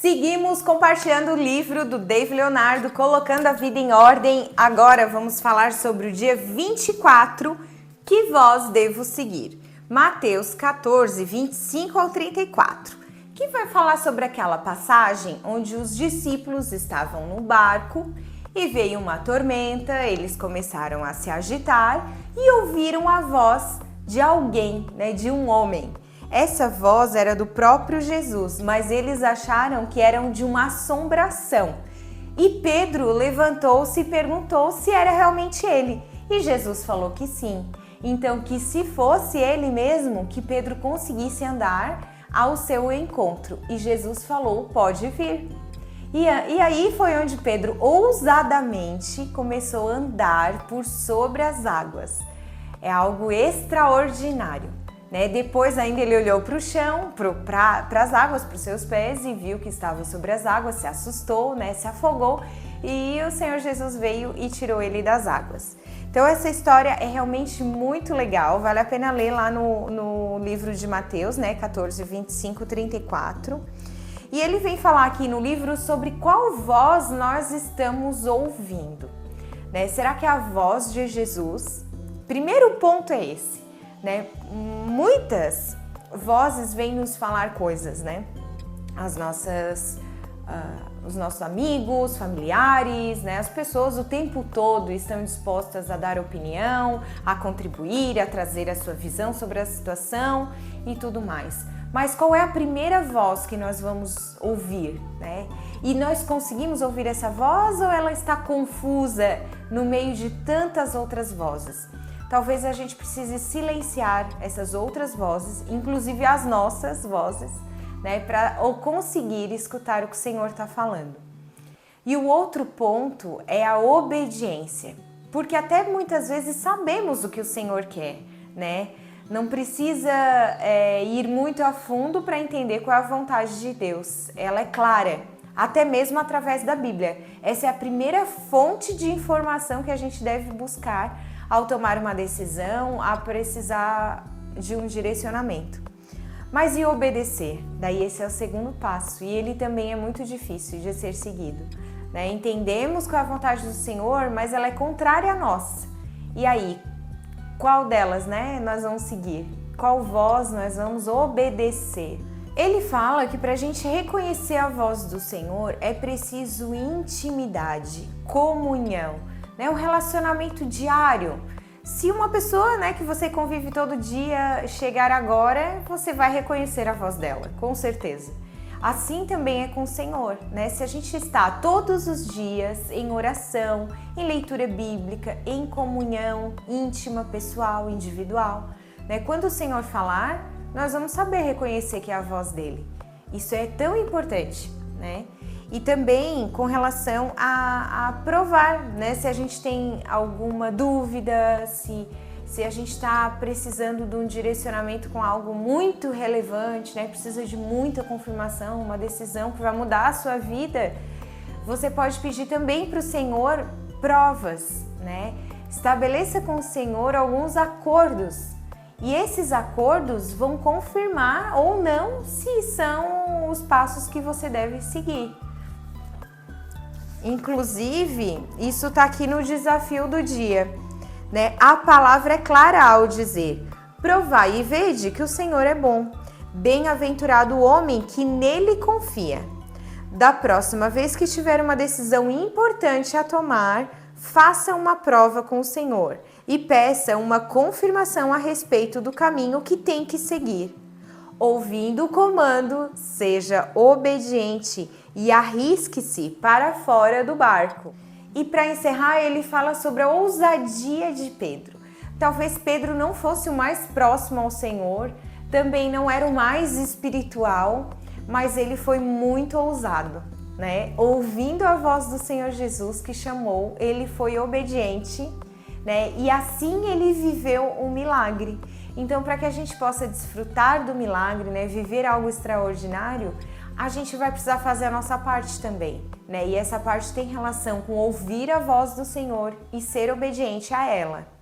Seguimos compartilhando o livro do Dave Leonardo, Colocando a Vida em Ordem. Agora vamos falar sobre o dia 24, que voz devo seguir. Mateus 14, 25 ao 34, que vai falar sobre aquela passagem onde os discípulos estavam no barco e veio uma tormenta, eles começaram a se agitar e ouviram a voz de alguém, de um homem. Essa voz era do próprio Jesus, mas eles acharam que eram de uma assombração. E Pedro levantou-se e perguntou se era realmente ele. E Jesus falou que sim. Então, que se fosse ele mesmo, que Pedro conseguisse andar ao seu encontro. E Jesus falou, pode vir. E aí foi onde Pedro ousadamente começou a andar por sobre as águas. É algo extraordinário. Depois ainda ele olhou para o chão, para as águas, para os seus pés e viu que estava sobre as águas, se assustou, se afogou e o Senhor Jesus veio e tirou ele das águas. Então essa história é realmente muito legal, vale a pena ler lá no livro de Mateus, 14, 25, 34. E ele vem falar aqui no livro sobre qual voz nós estamos ouvindo. Será que é a voz de Jesus? Primeiro ponto é esse. Muitas vozes vêm nos falar coisas, os nossos amigos, familiares, as pessoas o tempo todo estão dispostas a dar opinião, a contribuir, a trazer a sua visão sobre a situação e tudo mais. Mas qual é a primeira voz que nós vamos ouvir, E nós conseguimos ouvir essa voz ou ela está confusa no meio de tantas outras vozes? Talvez a gente precise silenciar essas outras vozes, inclusive as nossas vozes, para conseguir escutar o que o Senhor está falando. E o outro ponto é a obediência, porque até muitas vezes sabemos o que o Senhor quer, Não precisa ir muito a fundo para entender qual é a vontade de Deus. Ela é clara, até mesmo através da Bíblia. Essa é a primeira fonte de informação que a gente deve buscar ao tomar uma decisão, a precisar de um direcionamento. Mas e obedecer? Daí esse é o segundo passo e ele também é muito difícil de ser seguido. Entendemos qual é a vontade do Senhor, mas ela é contrária à nossa. E aí, qual delas nós vamos seguir? Qual voz nós vamos obedecer? Ele fala que para a gente reconhecer a voz do Senhor é preciso intimidade, comunhão, um relacionamento diário. Se uma pessoa que você convive todo dia chegar agora, você vai reconhecer a voz dela, com certeza. Assim também é com o Senhor, Se a gente está todos os dias em oração, em leitura bíblica, em comunhão íntima, pessoal, individual, Quando o Senhor falar, nós vamos saber reconhecer que é a voz dele. Isso é tão importante, E também com relação a provar, se a gente tem alguma dúvida, se a gente está precisando de um direcionamento com algo muito relevante, precisa de muita confirmação, uma decisão que vai mudar a sua vida, você pode pedir também para o Senhor provas, Estabeleça com o Senhor alguns acordos. E esses acordos vão confirmar ou não se são os passos que você deve seguir. Inclusive, isso está aqui no desafio do dia, A palavra é clara ao dizer, provai e vede que o Senhor é bom. Bem-aventurado o homem que nele confia. Da próxima vez que tiver uma decisão importante a tomar, faça uma prova com o Senhor e peça uma confirmação a respeito do caminho que tem que seguir. Ouvindo o comando, seja obediente e arrisque-se para fora do barco. E para encerrar, ele fala sobre a ousadia de Pedro. Talvez Pedro não fosse o mais próximo ao Senhor, também não era o mais espiritual, mas ele foi muito ousado, Ouvindo a voz do Senhor Jesus que chamou, ele foi obediente, E assim ele viveu um milagre. Então, para que a gente possa desfrutar do milagre, viver algo extraordinário, a gente vai precisar fazer a nossa parte também, E essa parte tem relação com ouvir a voz do Senhor e ser obediente a ela.